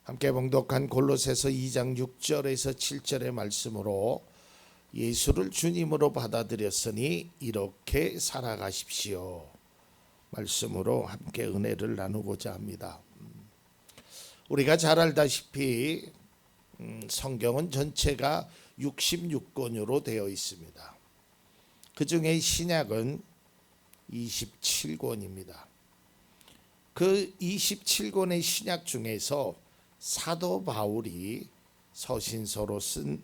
함께 봉독한 골로새서 2장 6절에서 7절의 말씀으로 예수를 주님으로 받아들였으니 이렇게 살아가십시오. 말씀으로 함께 은혜를 나누고자 합니다. 우리가 잘 알다시피 성경은 전체가 66권으로 되어 있습니다. 그 중에 신약은 27권입니다. 그 27권의 신약 중에서 사도 바울이 서신서로 쓴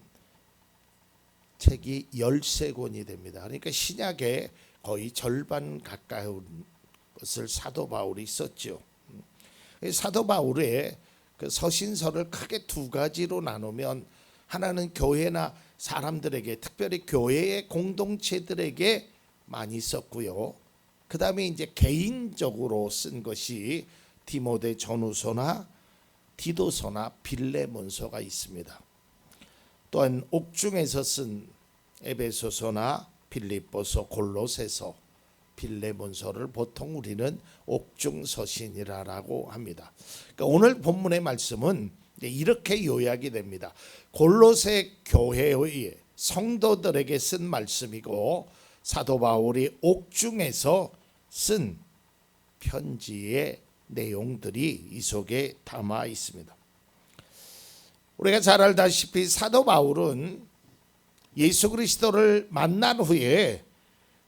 책이 13권이 됩니다. 그러니까 신약의 거의 절반 가까운 것을 사도 바울이 썼죠. 사도 바울의 그 서신서를 크게 두 가지로 나누면, 하나는 교회나 사람들에게, 특별히 교회의 공동체들에게 많이 썼고요. 그 다음에 이제 개인적으로 쓴 것이 디모데 전후서나 디도서나 빌레몬서가 있습니다. 또한 옥중에서 쓴 에베소서나 빌립보서, 골로새서, 빌레몬서를 보통 우리는 옥중서신이라고 합니다. 그러니까 오늘 본문의 말씀은 이렇게 요약이 됩니다. 골로새 교회의 성도들에게 쓴 말씀이고, 사도 바울이 옥중에서 쓴 편지의 내용들이 이 속에 담아 있습니다. 우리가 잘 알다시피 사도 바울은 예수 그리스도를 만난 후에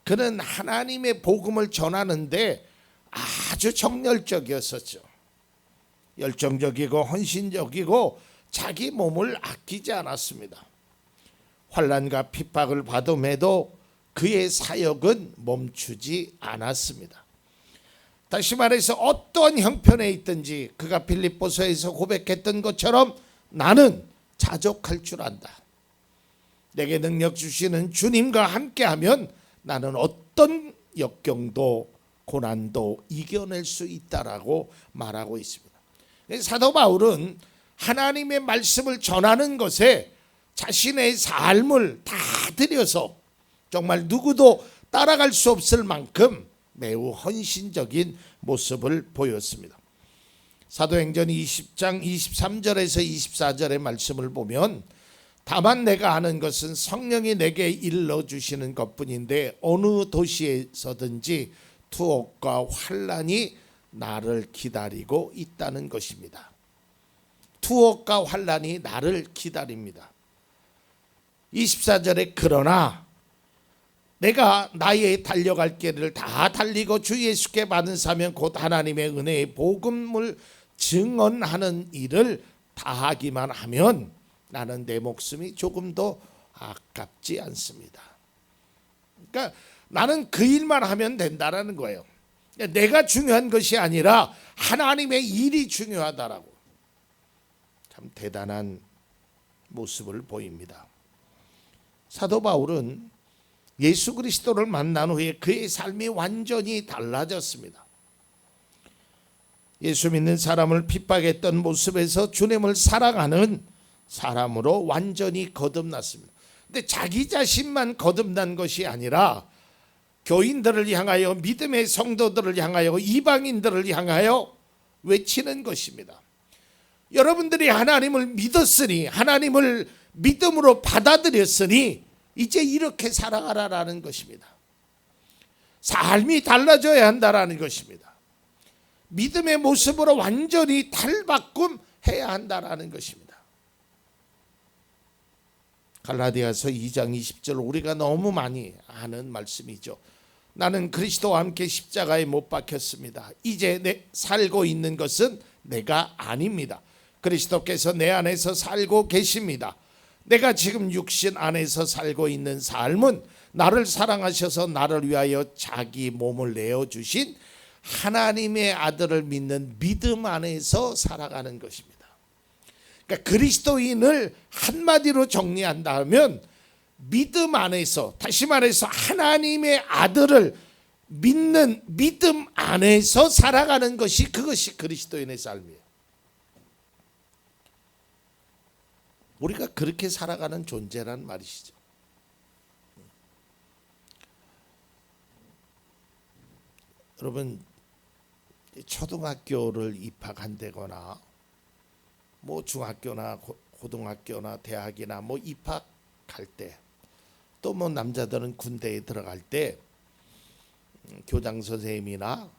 그는 하나님의 복음을 전하는데 아주 정열적이었었죠. 열정적이고 헌신적이고 자기 몸을 아끼지 않았습니다. 환난과 핍박을 받음에도 그의 사역은 멈추지 않았습니다. 다시 말해서 어떤 형편에 있든지 그가 빌립보서에서 고백했던 것처럼 나는 자족할 줄 안다. 내게 능력 주시는 주님과 함께하면 나는 어떤 역경도 고난도 이겨낼 수 있다라고 말하고 있습니다. 사도 바울은 하나님의 말씀을 전하는 것에 자신의 삶을 다 들여서 정말 누구도 따라갈 수 없을 만큼 매우 헌신적인 모습을 보였습니다. 사도행전 20장 23절에서 24절의 말씀을 보면, 다만 내가 아는 것은 성령이 내게 일러주시는 것뿐인데 어느 도시에서든지 투옥과 환난이 나를 기다리고 있다는 것입니다. 투옥과 환난이 나를 기다립니다. 24절에 그러나 내가 나의 달려갈 길을 다 달리고 주 예수께 받은 사명 곧 하나님의 은혜의 복음을 증언하는 일을 다하기만 하면 나는 내 목숨이 조금도 아깝지 않습니다. 그러니까 나는 그 일만 하면 된다라는 거예요. 내가 중요한 것이 아니라 하나님의 일이 중요하다라고. 참 대단한 모습을 보입니다. 사도 바울은 예수 그리스도를 만난 후에 그의 삶이 완전히 달라졌습니다. 예수 믿는 사람을 핍박했던 모습에서 주님을 사랑하는 사람으로 완전히 거듭났습니다. 근데 자기 자신만 거듭난 것이 아니라 교인들을 향하여, 믿음의 성도들을 향하여, 이방인들을 향하여 외치는 것입니다. 여러분들이 하나님을 믿었으니, 하나님을 믿음으로 받아들였으니 이제 이렇게 살아가라라는 것입니다. 삶이 달라져야 한다라는 것입니다. 믿음의 모습으로 완전히 탈바꿈해야 한다라는 것입니다. 갈라디아서 2장 20절, 우리가 너무 많이 아는 말씀이죠. 나는 그리스도와 함께 십자가에 못 박혔습니다. 이제 살고 있는 것은 내가 아닙니다. 그리스도께서 내 안에서 살고 계십니다. 내가 지금 육신 안에서 살고 있는 삶은 나를 사랑하셔서 나를 위하여 자기 몸을 내어주신 하나님의 아들을 믿는 믿음 안에서 살아가는 것입니다. 그러니까 그리스도인을 한마디로 정리한다면 믿음 안에서, 다시 말해서 하나님의 아들을 믿는 믿음 안에서 살아가는 것이, 그것이 그리스도인의 삶이에요. 우리가 그렇게 살아가는 존재란 말이시죠. 여러분, 초등학교를 입학한다거나 뭐 중학교나 고등학교나 대학이나 뭐 입학할 때, 또 뭐 남자들은 군대에 들어갈 때 교장 선생님이나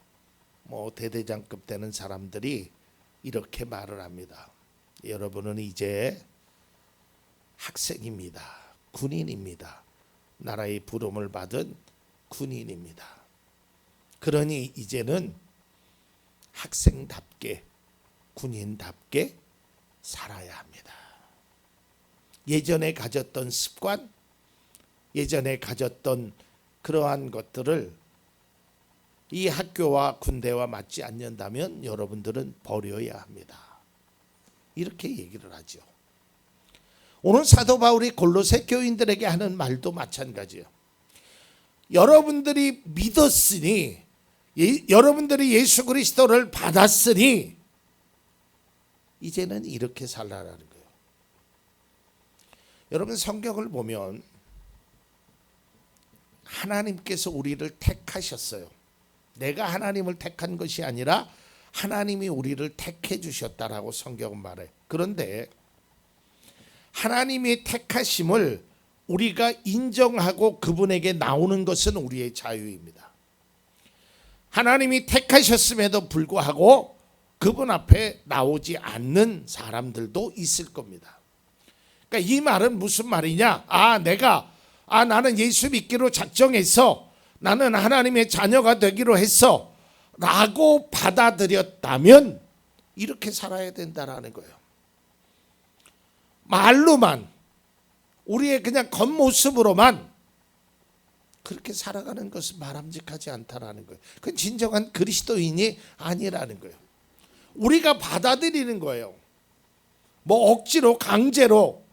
뭐 대대장급 되는 사람들이 이렇게 말을 합니다. 여러분은 이제 학생입니다. 군인입니다. 나라의 부름을 받은 군인입니다. 그러니 이제는 학생답게 군인답게 살아야 합니다. 예전에 가졌던 습관, 예전에 가졌던 그러한 것들을 이 학교와 군대와 맞지 않는다면 여러분들은 버려야 합니다. 이렇게 얘기를 하죠. 오늘 사도 바울이 골로새 교인들에게 하는 말도 마찬가지예요. 여러분들이 믿었으니, 여러분들이 예수 그리스도를 받았으니 이제는 이렇게 살라라는 거예요. 여러분, 성경을 보면 하나님께서 우리를 택하셨어요. 내가 하나님을 택한 것이 아니라 하나님이 우리를 택해 주셨다라고 성경은 말해요. 그런데 하나님의 택하심을 우리가 인정하고 그분에게 나오는 것은 우리의 자유입니다. 하나님이 택하셨음에도 불구하고 그분 앞에 나오지 않는 사람들도 있을 겁니다. 그러니까 이 말은 무슨 말이냐? 나는 예수 믿기로 작정했어. 나는 하나님의 자녀가 되기로 했어. 라고 받아들였다면 이렇게 살아야 된다라는 거예요. 말로만, 우리의 그냥 겉모습으로만 그렇게 살아가는 것은 바람직하지 않다라는 거예요. 그건 진정한 그리스도인이 아니라는 거예요. 우리가 받아들이는 거예요. 뭐 억지로 강제로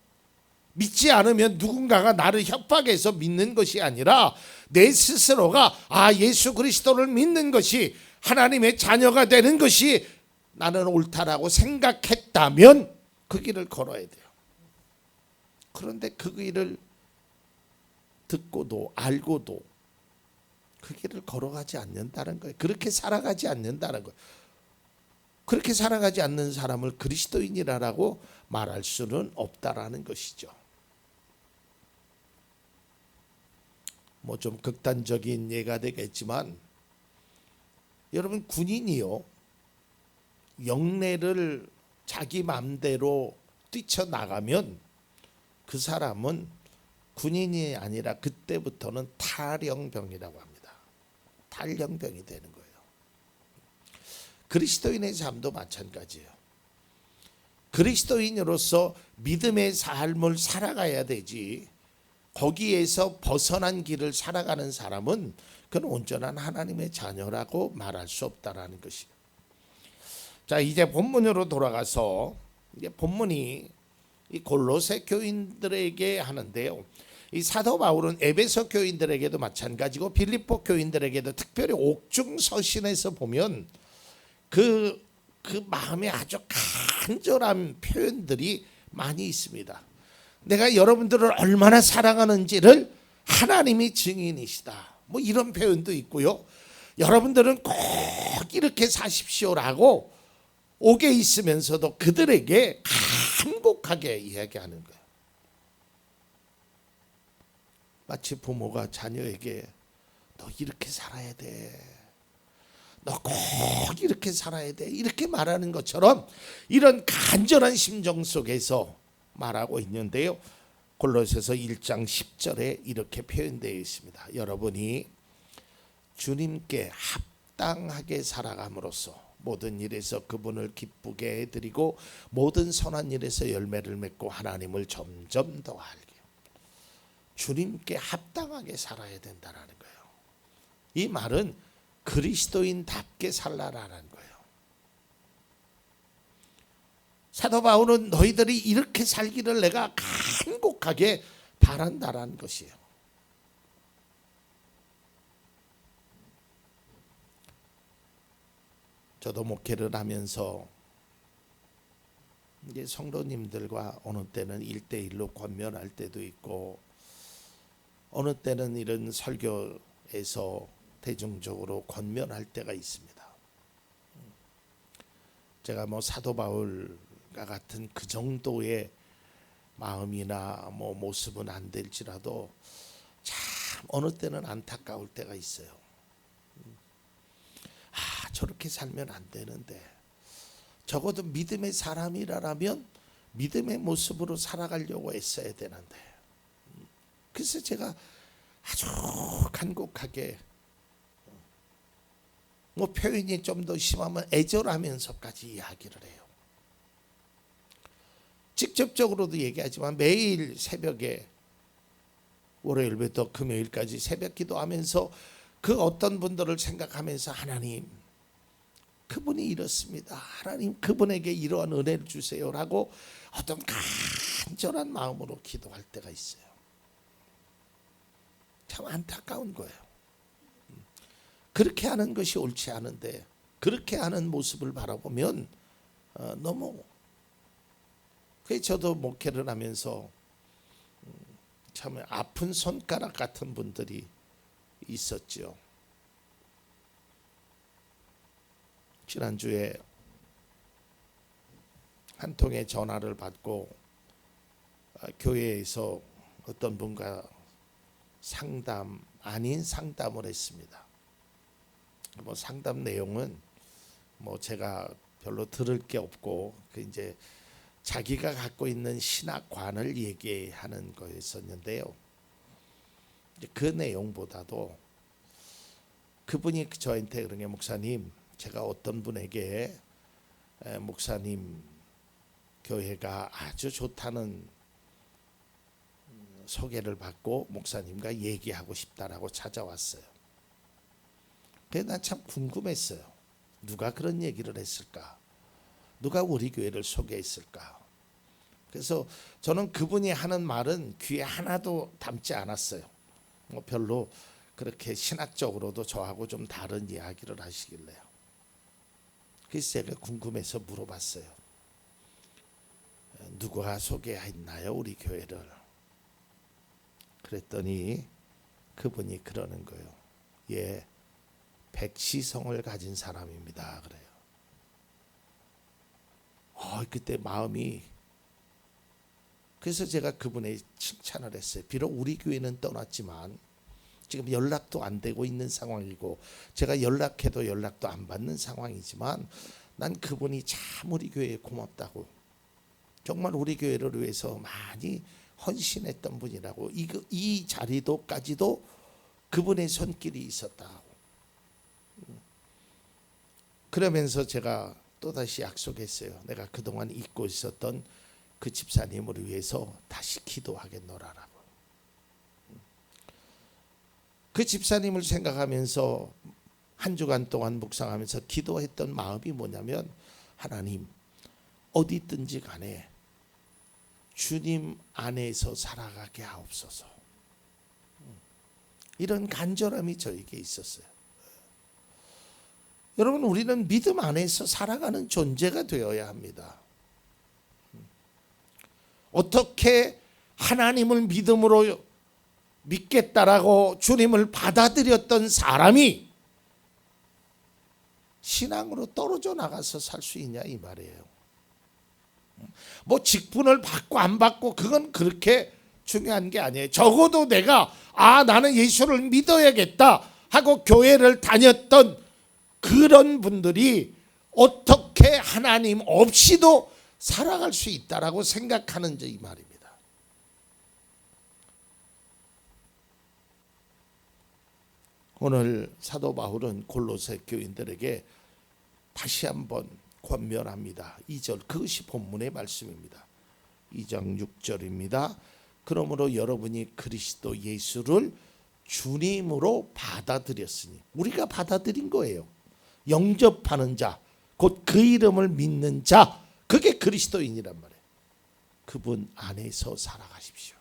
믿지 않으면 누군가가 나를 협박해서 믿는 것이 아니라 내 스스로가 예수 그리스도를 믿는 것이, 하나님의 자녀가 되는 것이 나는 옳다라고 생각했다면 그 길을 걸어야 돼요. 그런데 그 길을 듣고도 알고도 그 길을 걸어가지 않는다는 거예요. 그렇게 살아가지 않는다는 거예요. 그렇게 살아가지 않는 사람을 그리스도인이라고 말할 수는 없다라는 것이죠. 뭐 좀 극단적인 예가 되겠지만, 여러분, 군인이요, 영내를 자기 마음대로 뛰쳐나가면 그 사람은 군인이 아니라 그때부터는 탈영병이라고 합니다. 탈영병이 되는 거예요. 그리스도인의 삶도 마찬가지예요. 그리스도인으로서 믿음의 삶을 살아가야 되지, 거기에서 벗어난 길을 살아가는 사람은 그건 온전한 하나님의 자녀라고 말할 수 없다라는 것이에요. 자, 이제 본문으로 돌아가서, 이제 본문이 이 골로새 교인들에게 하는데요. 이 사도 바울은 에베소 교인들에게도 마찬가지고 빌립보 교인들에게도, 특별히 옥중서신에서 보면 그 마음에 아주 간절한 표현들이 많이 있습니다. 내가 여러분들을 얼마나 사랑하는지를 하나님이 증인이시다, 뭐 이런 표현도 있고요. 여러분들은 꼭 이렇게 사십시오라고 옥에 있으면서도 그들에게 간곡하게 이야기하는 거예요. 마치 부모가 자녀에게 너 이렇게 살아야 돼, 너 꼭 이렇게 살아야 돼, 이렇게 말하는 것처럼 이런 간절한 심정 속에서 말하고 있는데요. 골로새서 1장 10절에 이렇게 표현되어 있습니다. 여러분이 주님께 합당하게 살아감으로써 모든 일에서 그분을 기쁘게 해드리고 모든 선한 일에서 열매를 맺고 하나님을 점점 더 알게, 주님께 합당하게 살아야 된다는 거예요. 이 말은 그리스도인답게 살라라는 거예요. 사도 바울은 너희들이 이렇게 살기를 내가 간곡하게 바란다라는 것이에요. 저도 목회를 하면서 이제 성도님들과 어느 때는 1대1로 권면할 때도 있고, 어느 때는 이런 설교에서 대중적으로 권면할 때가 있습니다. 제가 뭐 사도 바울 같은 그 정도의 마음이나 뭐 모습은 안 될지라도 참 어느 때는 안타까울 때가 있어요. 저렇게 살면 안 되는데, 적어도 믿음의 사람이라면 믿음의 모습으로 살아가려고 애써야 되는데. 그래서 제가 아주 간곡하게, 뭐 표현이 좀 더 심하면 애절하면서까지 이야기를 해요. 직접적으로도 얘기하지만 매일 새벽에 월요일부터 금요일까지 새벽 기도하면서 그 어떤 분들을 생각하면서, 하나님 그분이 이렇습니다, 하나님 그분에게 이러한 은혜를 주세요라고 어떤 간절한 마음으로 기도할 때가 있어요. 참 안타까운 거예요. 그렇게 하는 것이 옳지 않은데, 그렇게 하는 모습을 바라보면 너무, 그래서 저도 목회를 하면서 참 아픈 손가락 같은 분들이 있었죠. 지난주에 한 통의 전화를 받고 교회에서 어떤 분과 상담 아닌 상담을 했습니다. 뭐 상담 내용은 뭐 제가 별로 들을 게 없고, 그 이제 자기가 갖고 있는 신학관을 얘기하는 거였었는데요. 그 내용보다도 그분이 저한테 그런 게, 목사님, 제가 어떤 분에게 목사님 교회가 아주 좋다는 소개를 받고 목사님과 얘기하고 싶다라고 찾아왔어요. 그래서 난 참 궁금했어요. 누가 그런 얘기를 했을까? 누가 우리 교회를 소개했을까? 그래서 저는 그분이 하는 말은 귀에 하나도 담지 않았어요. 뭐 별로 그렇게 신학적으로도 저하고 좀 다른 이야기를 하시길래요. 그래서 제가 궁금해서 물어봤어요. 누가 소개했나요, 우리 교회를? 그랬더니 그분이 그러는 거예요. 예, 백시성을 가진 사람입니다, 그래요. 그때 마음이, 그래서 제가 그분의 칭찬을 했어요. 비록 우리 교회는 떠났지만 지금 연락도 안 되고 있는 상황이고, 제가 연락해도 연락도 안 받는 상황이지만, 난 그분이 참 우리 교회에 고맙다고, 정말 우리 교회를 위해서 많이 헌신했던 분이라고, 이 자리도까지도 그분의 손길이 있었다고. 그러면서 제가 또다시 약속했어요. 내가 그동안 잊고 있었던 그 집사님을 위해서 다시 기도하겠노라라고. 그 집사님을 생각하면서 한 주간 동안 묵상하면서 기도했던 마음이 뭐냐면, 하나님, 어디 있든지 간에 주님 안에서 살아가게 하옵소서. 이런 간절함이 저에게 있었어요. 여러분, 우리는 믿음 안에서 살아가는 존재가 되어야 합니다. 어떻게 하나님을 믿음으로 믿겠다라고 주님을 받아들였던 사람이 신앙으로 떨어져 나가서 살 수 있냐, 이 말이에요. 뭐 직분을 받고 안 받고 그건 그렇게 중요한 게 아니에요. 적어도 내가 나는 예수를 믿어야겠다 하고 교회를 다녔던 그런 분들이 어떻게 하나님 없이도 살아갈 수 있다라고 생각하는지, 이 말입니다. 오늘 사도 바울은 골로새 교인들에게 다시 한번 권면합니다. 2절, 그것이 본문의 말씀입니다. 2장 6절입니다. 그러므로 여러분이 그리스도 예수를 주님으로 받아들였으니, 우리가 받아들인 거예요. 영접하는 자, 곧 그 이름을 믿는 자, 그게 그리스도인이란 말이에요. 그분 안에서 살아가십시오.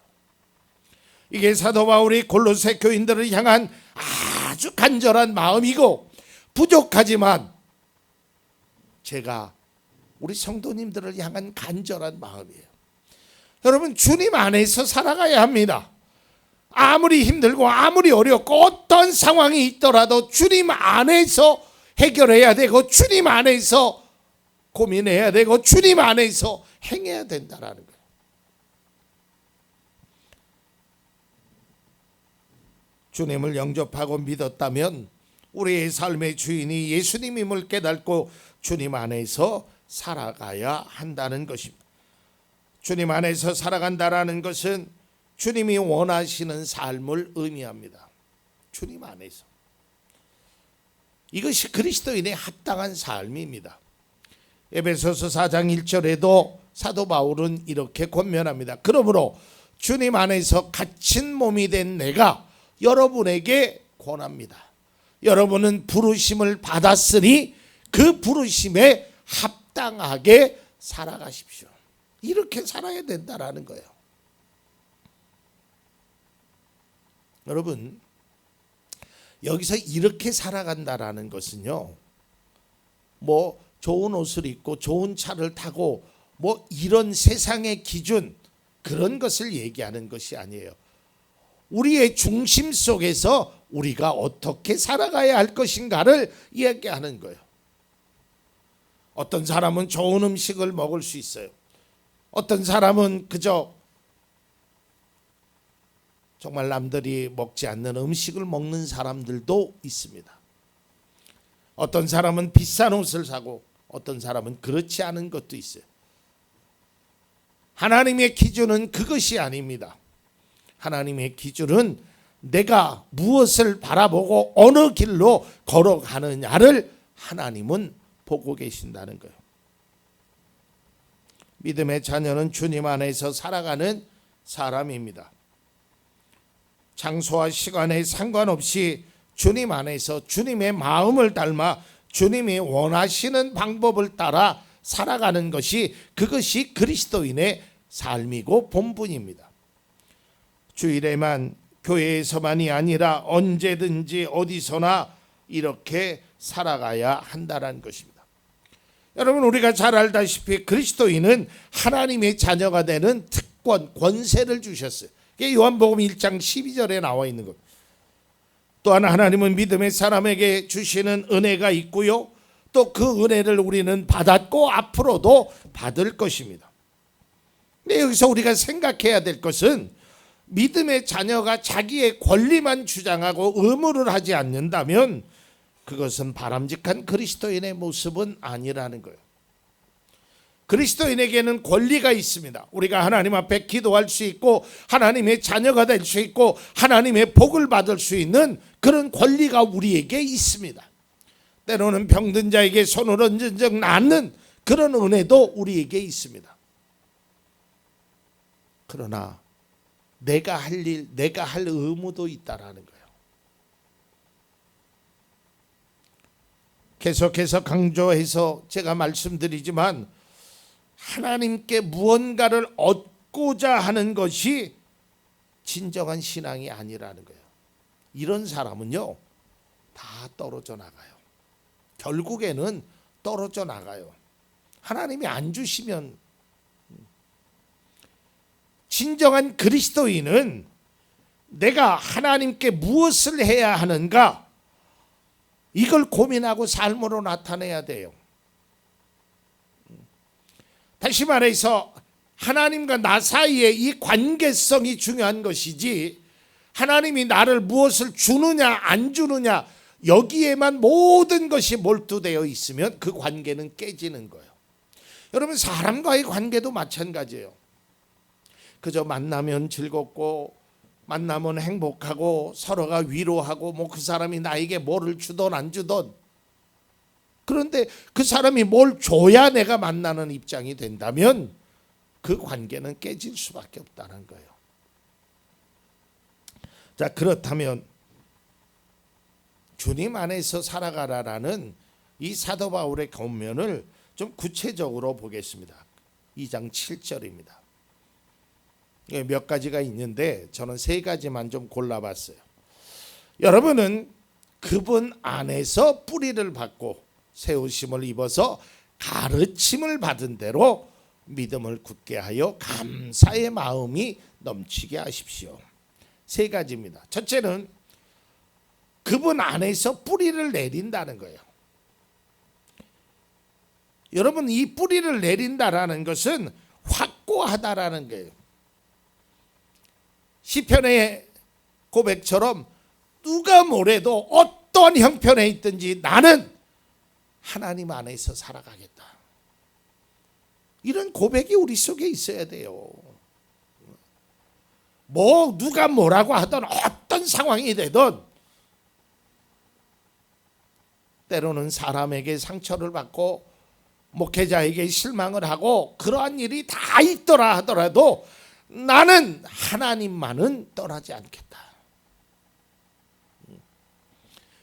이게 사도 바울이 골로새 교인들을 향한 아주 간절한 마음이고, 부족하지만 제가 우리 성도님들을 향한 간절한 마음이에요. 여러분, 주님 안에서 살아가야 합니다. 아무리 힘들고 아무리 어렵고 어떤 상황이 있더라도 주님 안에서 해결해야 되고, 주님 안에서 고민해야 되고 주님 안에서 행해야 된다라는 거예요. 주님을 영접하고 믿었다면 우리의 삶의 주인이 예수님임을 깨닫고 주님 안에서 살아가야 한다는 것입니다. 주님 안에서 살아간다라는 것은 주님이 원하시는 삶을 의미합니다. 주님 안에서. 이것이 그리스도인의 합당한 삶입니다. 에베소서 4장 1절에도 사도 바울은 이렇게 권면합니다. 그러므로 주님 안에서 갇힌 몸이 된 내가 여러분에게 권합니다. 여러분은 부르심을 받았으니 그 부르심에 합당하게 살아가십시오. 이렇게 살아야 된다라는 거예요. 여러분, 여기서 이렇게 살아간다라는 것은요, 뭐 좋은 옷을 입고 좋은 차를 타고 뭐 이런 세상의 기준, 그런 것을 얘기하는 것이 아니에요. 우리의 중심 속에서 우리가 어떻게 살아가야 할 것인가를 이야기하는 거예요. 어떤 사람은 좋은 음식을 먹을 수 있어요. 어떤 사람은 그저 정말 남들이 먹지 않는 음식을 먹는 사람들도 있습니다. 어떤 사람은 비싼 옷을 사고 어떤 사람은 그렇지 않은 것도 있어요. 하나님의 기준은 그것이 아닙니다. 하나님의 기준은 내가 무엇을 바라보고 어느 길로 걸어가느냐를 하나님은 보고 계신다는 거예요. 믿음의 자녀는 주님 안에서 살아가는 사람입니다. 장소와 시간에 상관없이 주님 안에서 주님의 마음을 닮아 주님이 원하시는 방법을 따라 살아가는 것이, 그것이 그리스도인의 삶이고 본분입니다. 주일에만, 교회에서만이 아니라 언제든지 어디서나 이렇게 살아가야 한다는 것입니다. 여러분, 우리가 잘 알다시피 그리스도인은 하나님의 자녀가 되는 특권, 권세를 주셨어요. 이게 요한복음 1장 12절에 나와 있는 것. 또한 하나님은 믿음의 사람에게 주시는 은혜가 있고요, 또 그 은혜를 우리는 받았고 앞으로도 받을 것입니다. 근데 여기서 우리가 생각해야 될 것은, 믿음의 자녀가 자기의 권리만 주장하고 의무를 하지 않는다면 그것은 바람직한 그리스도인의 모습은 아니라는 거예요. 그리스도인에게는 권리가 있습니다. 우리가 하나님 앞에 기도할 수 있고 하나님의 자녀가 될 수 있고 하나님의 복을 받을 수 있는 그런 권리가 우리에게 있습니다. 때로는 병든 자에게 손을 얹은 적 낫는 그런 은혜도 우리에게 있습니다. 그러나 내가 할 일, 내가 할 의무도 있다라는 거예요. 계속해서 강조해서 제가 말씀드리지만, 하나님께 무언가를 얻고자 하는 것이 진정한 신앙이 아니라는 거예요. 이런 사람은요, 다 떨어져 나가요. 결국에는 떨어져 나가요. 하나님이 안 주시면. 진정한 그리스도인은 내가 하나님께 무엇을 해야 하는가, 이걸 고민하고 삶으로 나타내야 돼요. 다시 말해서 하나님과 나 사이의 이 관계성이 중요한 것이지, 하나님이 나를 무엇을 주느냐 안 주느냐 여기에만 모든 것이 몰두되어 있으면 그 관계는 깨지는 거예요. 여러분, 사람과의 관계도 마찬가지예요. 그저 만나면 즐겁고 만나면 행복하고 서로가 위로하고 뭐 그 사람이 나에게 뭐를 주던 안 주던, 그런데 그 사람이 뭘 줘야 내가 만나는 입장이 된다면 그 관계는 깨질 수밖에 없다는 거예요. 자, 그렇다면 주님 안에서 살아가라라는 이 사도 바울의 권면을 좀 구체적으로 보겠습니다. 2장 7절입니다. 몇 가지가 있는데 저는 세 가지만 좀 골라봤어요. 여러분은 그분 안에서 뿌리를 받고 세우심을 입어서 가르침을 받은 대로 믿음을 굳게 하여 감사의 마음이 넘치게 하십시오. 세 가지입니다. 첫째는 그분 안에서 뿌리를 내린다는 거예요. 여러분, 이 뿌리를 내린다라는 것은 확고하다라는 거예요. 시편의 고백처럼 누가 뭐래도 어떤 형편에 있든지 나는 하나님 안에서 살아가겠다. 이런 고백이 우리 속에 있어야 돼요. 뭐 누가 뭐라고 하든 어떤 상황이 되든 때로는 사람에게 상처를 받고 목회자에게 실망을 하고 그러한 일이 다 있더라 하더라도 나는 하나님만은 떠나지 않겠다.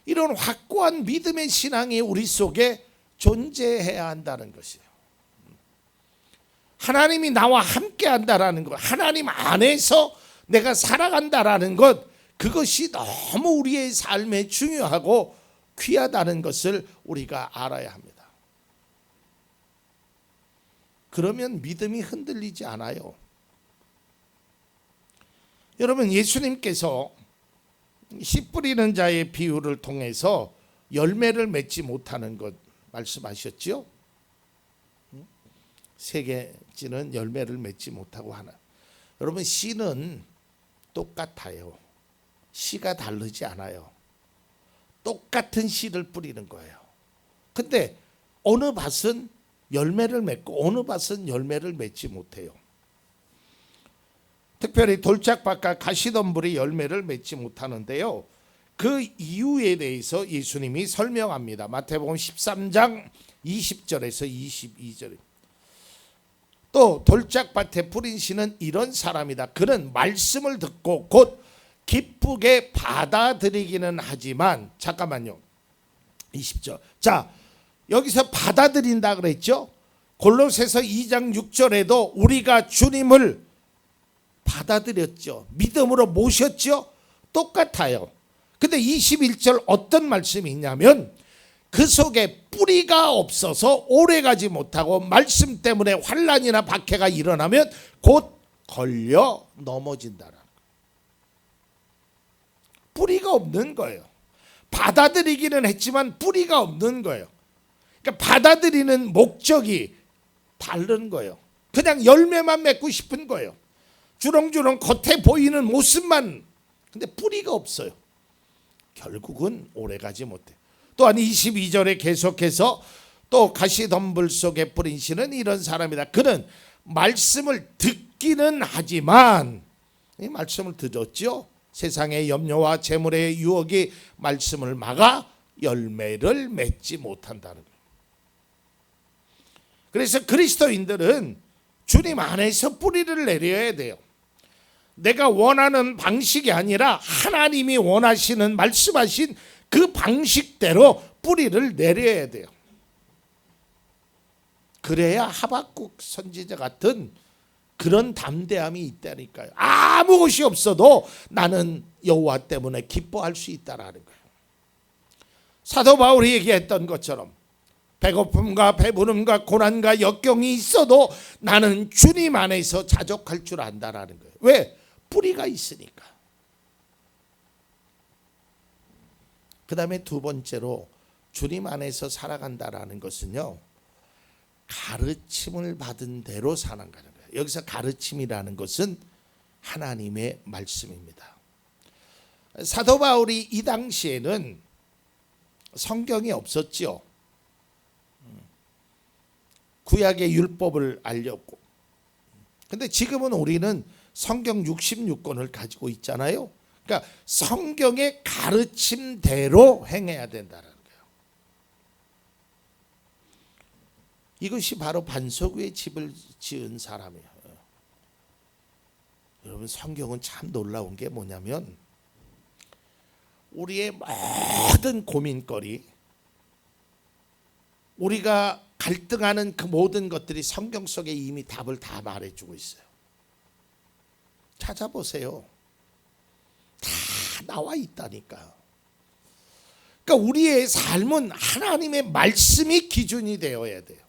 이런 확고한 믿음의 신앙이 우리 속에 존재해야 한다는 것이에요. 하나님이 나와 함께 한다라는 것, 하나님 안에서 내가 살아간다라는 것, 그것이 너무 우리의 삶에 중요하고 귀하다는 것을 우리가 알아야 합니다. 그러면 믿음이 흔들리지 않아요. 여러분, 예수님께서 씨 뿌리는 자의 비유를 통해서 열매를 맺지 못하는 것 말씀하셨죠? 세계지는 열매를 맺지 못하고 하나. 여러분, 씨는 똑같아요. 씨가 다르지 않아요. 똑같은 씨를 뿌리는 거예요. 근데 어느 밭은 열매를 맺고 어느 밭은 열매를 맺지 못해요. 특별히 돌짝밭과 가시덤불이 열매를 맺지 못하는데요. 그 이유에 대해서 예수님이 설명합니다. 마태복음 13장 20절에서 22절. 또 돌짝밭에 뿌린 씨는 이런 사람이다. 그는 말씀을 듣고 곧 기쁘게 받아들이기는 하지만, 잠깐만요. 20절. 자, 여기서 받아들인다 그랬죠? 골로새서 2장 6절에도 우리가 주님을 받아들였죠. 믿음으로 모셨죠. 똑같아요. 근데 21절 어떤 말씀이 있냐면 그 속에 뿌리가 없어서 오래가지 못하고 말씀 때문에 환난이나 박해가 일어나면 곧 걸려 넘어진다는 거예요. 뿌리가 없는 거예요. 받아들이기는 했지만 뿌리가 없는 거예요. 그러니까 받아들이는 목적이 다른 거예요. 그냥 열매만 맺고 싶은 거예요. 주렁주렁 겉에 보이는 모습만, 근데 뿌리가 없어요. 결국은 오래가지 못해. 또한 22절에 계속해서 또 가시덤불 속에 뿌린 씨는 이런 사람이다. 그는 말씀을 듣기는 하지만, 이 말씀을 들었죠. 세상의 염려와 재물의 유혹이 말씀을 막아 열매를 맺지 못한다는 거예요. 그래서 그리스도인들은 주님 안에서 뿌리를 내려야 돼요. 내가 원하는 방식이 아니라 하나님이 원하시는 말씀하신 그 방식대로 뿌리를 내려야 돼요. 그래야 하박국 선지자 같은 그런 담대함이 있다니까요. 아무 것이 없어도 나는 여호와 때문에 기뻐할 수 있다라는 거예요. 사도 바울이 얘기했던 것처럼 배고픔과 배부름과 고난과 역경이 있어도 나는 주님 안에서 자족할 줄 안다라는 거예요. 왜? 뿌리가 있으니까. 그 다음에 두 번째로 주님 안에서 살아간다라는 것은요, 가르침을 받은 대로 살아가는 거예요. 여기서 가르침이라는 것은 하나님의 말씀입니다. 사도 바울이 이 당시에는 성경이 없었죠. 구약의 율법을 알렸고, 근데 지금은 우리는 성경 66권을 가지고 있잖아요. 그러니까 성경의 가르침대로 행해야 된다는 거예요. 이것이 바로 반석 위에 집을 지은 사람이에요. 여러분, 성경은 참 놀라운 게 뭐냐면 우리의 모든 고민거리, 우리가 갈등하는 그 모든 것들이 성경 속에 이미 답을 다 말해주고 있어요. 찾아보세요. 다 나와 있다니까요. 그러니까 우리의 삶은 하나님의 말씀이 기준이 되어야 돼요.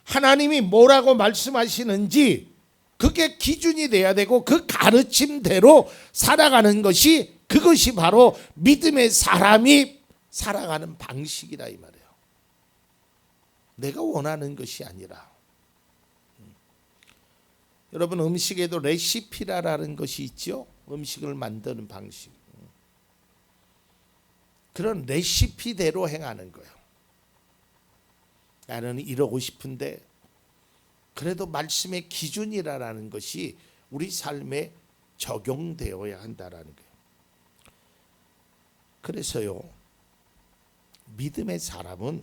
하나님이 뭐라고 말씀하시는지 그게 기준이 돼야 되고, 그 가르침대로 살아가는 것이, 그것이 바로 믿음의 사람이 살아가는 방식이다 이 말이에요. 내가 원하는 것이 아니라. 여러분, 음식에도 레시피라는 것이 있죠. 음식을 만드는 방식. 그런 레시피대로 행하는 거예요. 나는 이러고 싶은데 그래도 말씀의 기준이라는 것이 우리 삶에 적용되어야 한다라는 거예요. 그래서요, 믿음의 사람은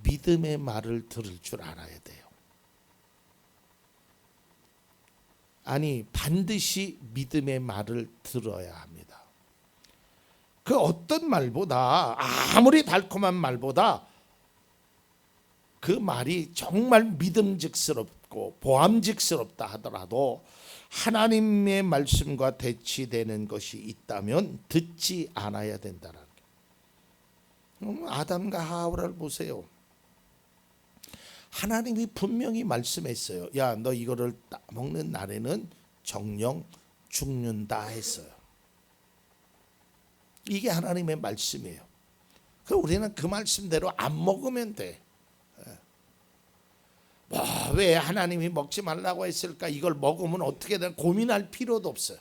믿음의 말을 들을 줄 알아야 돼요. 아니, 반드시 믿음의 말을 들어야 합니다. 그 어떤 말보다, 아무리 달콤한 말보다 그 말이 정말 믿음직스럽고 보암직스럽다 하더라도 하나님의 말씀과 대치되는 것이 있다면 듣지 않아야 된다는 거예요. 아담과 하와를 보세요. 하나님이 분명히 말씀했어요. 야, 너 이거를 따먹는 날에는 정령 죽는다 했어요. 이게 하나님의 말씀이에요. 그럼 우리는 그 말씀대로 안 먹으면 돼. 왜 하나님이 먹지 말라고 했을까? 이걸 먹으면 어떻게 되나 고민할 필요도 없어요.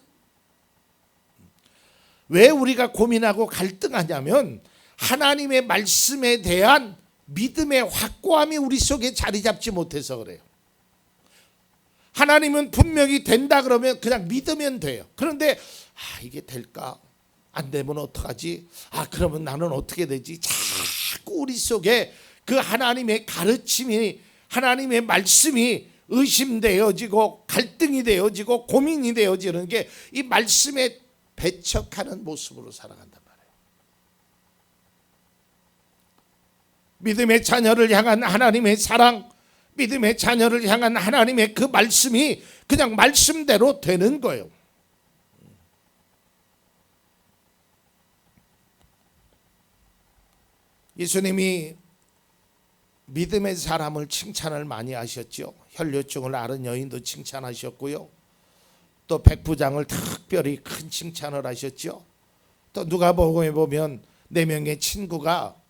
왜 우리가 고민하고 갈등하냐면 하나님의 말씀에 대한 믿음의 확고함이 우리 속에 자리 잡지 못해서 그래요. 하나님은 분명히 된다 그러면 그냥 믿으면 돼요. 그런데 이게 될까? 안 되면 어떡하지? 그러면 나는 어떻게 되지? 자꾸 우리 속에 그 하나님의 가르침이, 하나님의 말씀이 의심되어지고 갈등이 되어지고 고민이 되어지는 게 이 말씀에 배척하는 모습으로 살아간단 말이에요. 믿음의 자녀를 향한 하나님의 사랑, 믿음의 자녀를 향한 하나님의 그 말씀이 그냥 말씀대로 되는 거예요. 예수님이 믿음의 사람을 칭찬을 많이 하셨죠. 혈류증을 앓은 여인도 칭찬하셨고요. 또 백부장을 특별히 큰 칭찬을 하셨죠. 또 누가복음에 보면 4명의 친구가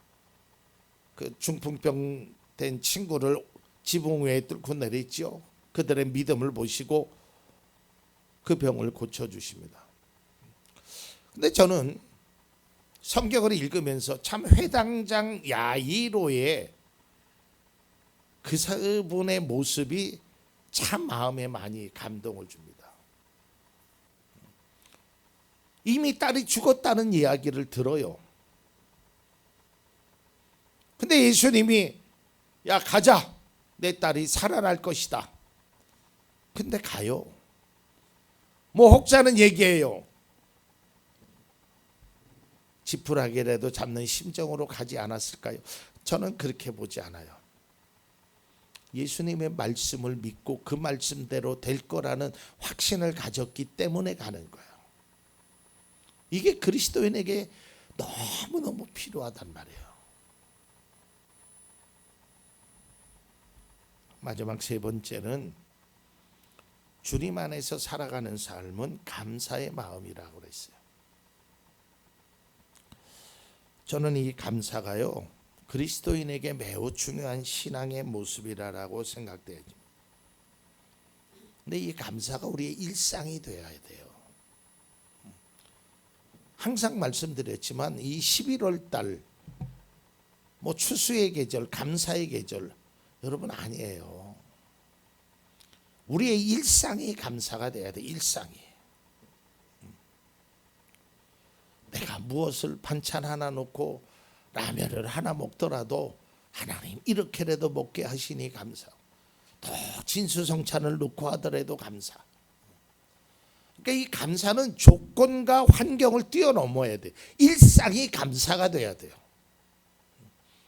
그 중풍병 된 친구를 지붕 위에 뚫고 내렸죠. 그들의 믿음을 보시고 그 병을 고쳐주십니다. 근데 저는 성경을 읽으면서 참 회당장 야이로의 그분의 모습이 참 마음에 많이 감동을 줍니다. 이미 딸이 죽었다는 이야기를 들어요. 근데 예수님이 야 가자, 내 딸이 살아날 것이다. 근데 가요. 뭐 혹자는 얘기해요. 지푸라기라도 잡는 심정으로 가지 않았을까요? 저는 그렇게 보지 않아요. 예수님의 말씀을 믿고 그 말씀대로 될 거라는 확신을 가졌기 때문에 가는 거예요. 이게 그리스도인에게 너무너무 필요하단 말이에요. 마지막 3번째는 주님 안에서 살아가는 삶은 감사의 마음이라고 그랬어요. 저는 이 감사가요, 그리스도인에게 매우 중요한 신앙의 모습이라고 생각돼요. 근데 이 감사가 우리의 일상이 되어야 돼요. 항상 말씀드렸지만 이 11월 달 뭐 추수의 계절, 감사의 계절 여러분 아니에요. 우리의 일상이 감사가 돼야 돼. 일상이. 내가 무엇을 반찬 하나 놓고 라면을 하나 먹더라도 하나님 이렇게라도 먹게 하시니 감사. 또 진수성찬을 놓고 하더라도 감사. 그러니까 이 감사는 조건과 환경을 뛰어넘어야 돼. 일상이 감사가 돼야 돼요.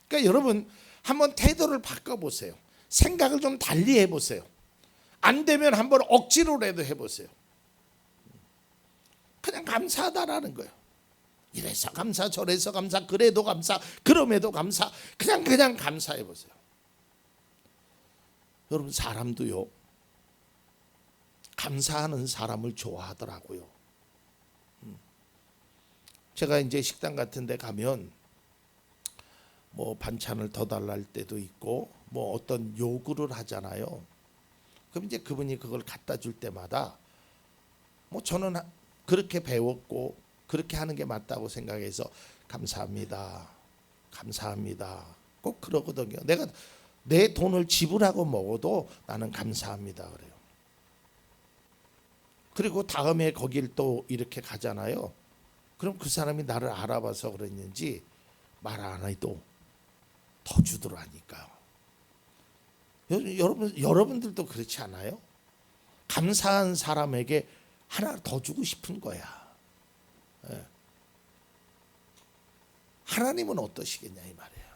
그러니까 여러분 한번 태도를 바꿔보세요. 생각을 좀 달리 해보세요. 안 되면 한번 억지로라도 해보세요. 그냥 감사하다라는 거예요. 이래서 감사, 저래서 감사, 그래도 감사, 그럼에도 감사. 그냥 감사해보세요. 여러분 사람도요, 감사하는 사람을 좋아하더라고요. 제가 이제 식당 같은 데 가면 뭐 반찬을 더 달라 할 때도 있고 뭐 어떤 요구를 하잖아요. 그럼 이제 그분이 그걸 갖다 줄 때마다 뭐 저는 그렇게 배웠고 그렇게 하는 게 맞다고 생각해서 감사합니다. 감사합니다. 꼭 그러거든요. 내가 내 돈을 지불하고 먹어도 나는 감사합니다 그래요. 그리고 다음에 거길 또 이렇게 가잖아요. 그럼 그 사람이 나를 알아봐서 그랬는지 말 안 해도 더 주더라니까요. 여러분들도 그렇지 않아요? 감사한 사람에게 하나 더 주고 싶은 거야. 예. 하나님은 어떠시겠냐 이 말이에요.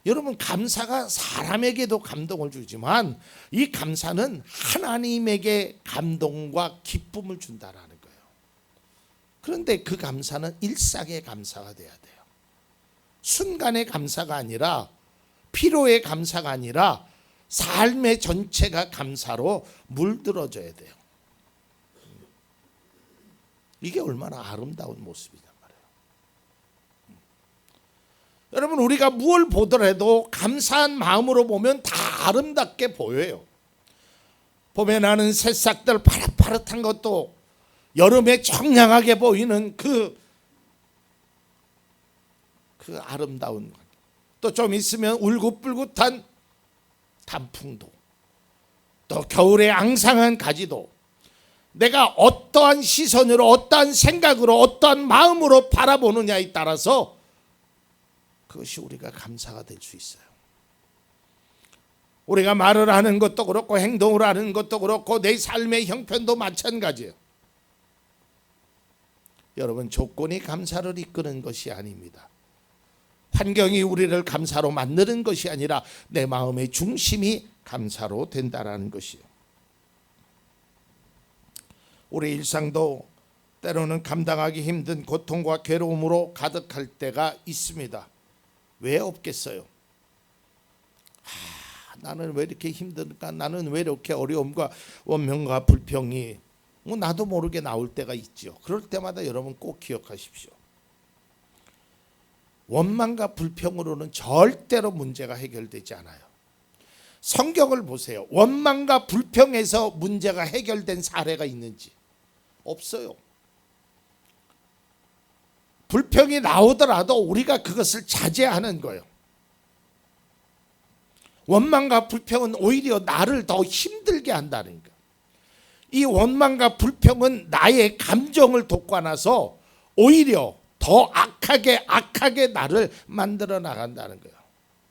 여러분 감사가 사람에게도 감동을 주지만 이 감사는 하나님에게 감동과 기쁨을 준다라는 거예요. 그런데 그 감사는 일상의 감사가 돼야 돼요. 순간의 감사가 아니라 필요의 감사가 아니라 삶의 전체가 감사로 물들어져야 돼요. 이게 얼마나 아름다운 모습이란 말이에요. 여러분 우리가 무엇을 보더라도 감사한 마음으로 보면 다 아름답게 보여요. 봄에 나는 새싹들 파릇파릇한 것도 여름에 청량하게 보이는 그 아름다운 것. 또 좀 있으면 울긋불긋한 단풍도, 또 겨울에 앙상한 가지도 내가 어떠한 시선으로 어떠한 생각으로 어떠한 마음으로 바라보느냐에 따라서 그것이 우리가 감사가 될 수 있어요. 우리가 말을 하는 것도 그렇고 행동을 하는 것도 그렇고 내 삶의 형편도 마찬가지예요. 여러분 조건이 감사를 이끄는 것이 아닙니다. 환경이 우리를 감사로 만드는 것이 아니라 내 마음의 중심이 감사로 된다라는 것이요. 우리 일상도 때로는 감당하기 힘든 고통과 괴로움으로 가득할 때가 있습니다. 왜 없겠어요? 나는 왜 이렇게 힘들까? 나는 왜 이렇게 어려움과 원망과 불평이 나도 모르게 나올 때가 있죠. 그럴 때마다 여러분 꼭 기억하십시오. 원망과 불평으로는 절대로 문제가 해결되지 않아요. 성경을 보세요. 원망과 불평에서 문제가 해결된 사례가 있는지 없어요. 불평이 나오더라도 우리가 그것을 자제하는 거예요. 원망과 불평은 오히려 나를 더 힘들게 한다는 거예요. 이 원망과 불평은 나의 감정을 돋궈놔서 오히려 더 악하게 나를 만들어 나간다는 거예요.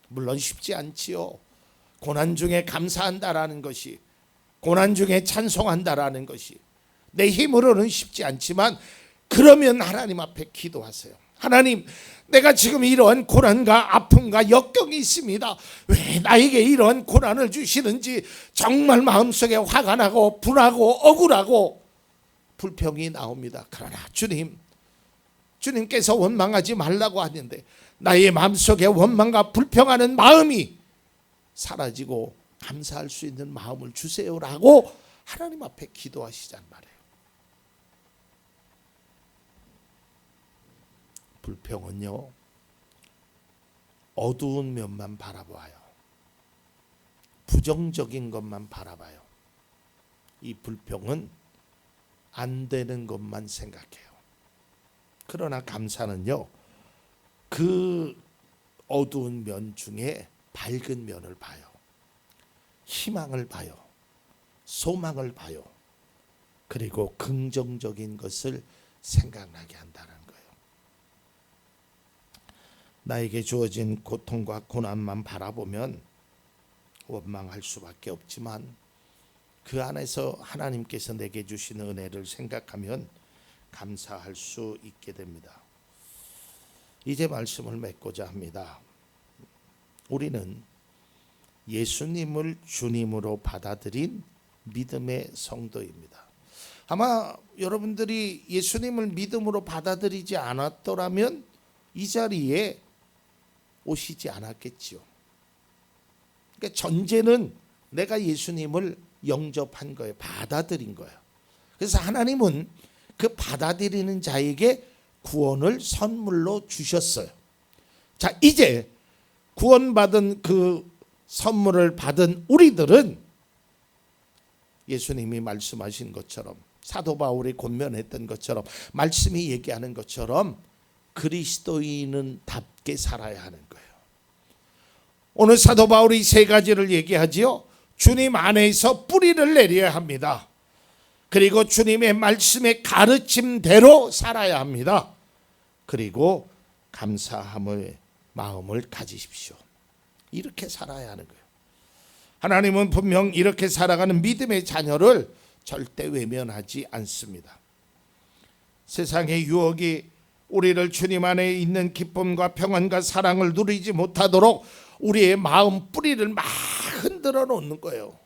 물론 쉽지 않지요. 고난 중에 감사한다라는 것이, 고난 중에 찬송한다라는 것이 내 힘으로는 쉽지 않지만 그러면 하나님 앞에 기도하세요. 하나님, 내가 지금 이러한 고난과 아픔과 역경이 있습니다. 왜 나에게 이러한 고난을 주시는지 정말 마음속에 화가 나고 분하고 억울하고 불평이 나옵니다. 그러나 주님께서 원망하지 말라고 하는데 나의 마음속에 원망과 불평하는 마음이 사라지고 감사할 수 있는 마음을 주세요라고 하나님 앞에 기도하시잔 말이에요. 불평은요, 어두운 면만 바라봐요. 부정적인 것만 바라봐요. 이 불평은 안 되는 것만 생각해요. 그러나 감사는요, 그 어두운 면 중에 밝은 면을 봐요. 희망을 봐요. 소망을 봐요. 그리고 긍정적인 것을 생각나게 한다는 거예요. 나에게 주어진 고통과 고난만 바라보면 원망할 수밖에 없지만 그 안에서 하나님께서 내게 주신 은혜를 생각하면 감사할 수 있게 됩니다. 이제 말씀을 맺고자 합니다. 우리는 예수님을 주님으로 받아들인 믿음의 성도입니다. 아마 여러분들이 예수님을 믿음으로 받아들이지 않았더라면 이 자리에 오시지 않았겠지요. 그러니까 전제는 내가 예수님을 영접한 거예요. 받아들인 거예요. 그래서 하나님은 그 받아들이는 자에게 구원을 선물로 주셨어요. 자, 이제 구원받은 그 선물을 받은 우리들은 예수님이 말씀하신 것처럼, 사도 바울이 권면했던 것처럼, 말씀이 얘기하는 것처럼 그리스도인은답게 살아야 하는 거예요. 오늘 사도 바울이 세 가지를 얘기하지요. 주님 안에서 뿌리를 내려야 합니다. 그리고 주님의 말씀의 가르침대로 살아야 합니다. 그리고 감사함의 마음을 가지십시오. 이렇게 살아야 하는 거예요. 하나님은 분명 이렇게 살아가는 믿음의 자녀를 절대 외면하지 않습니다. 세상의 유혹이 우리를 주님 안에 있는 기쁨과 평안과 사랑을 누리지 못하도록 우리의 마음 뿌리를 막 흔들어 놓는 거예요.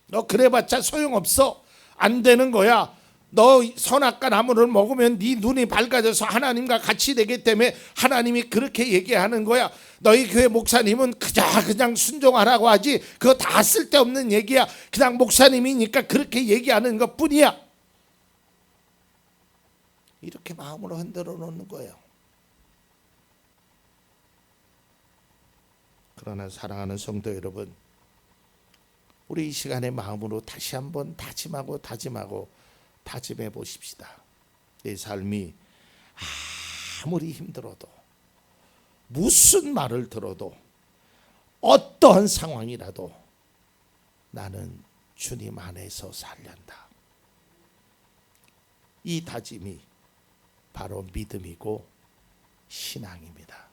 너 그래봤자 소용없어. 안 되는 거야. 너 선악과 나무를 먹으면 네 눈이 밝아져서 하나님과 같이 되기 때문에 하나님이 그렇게 얘기하는 거야. 너희 교회 목사님은 그냥 순종하라고 하지 그거 다 쓸데없는 얘기야. 그냥 목사님이니까 그렇게 얘기하는 것뿐이야. 이렇게 마음으로 흔들어 놓는 거예요. 그러나 사랑하는 성도 여러분, 우리 이 시간에 마음으로 다시 한번 다짐해 보십시다. 내 삶이 아무리 힘들어도, 무슨 말을 들어도, 어떠한 상황이라도 나는 주님 안에서 살련다. 이 다짐이 바로 믿음이고 신앙입니다.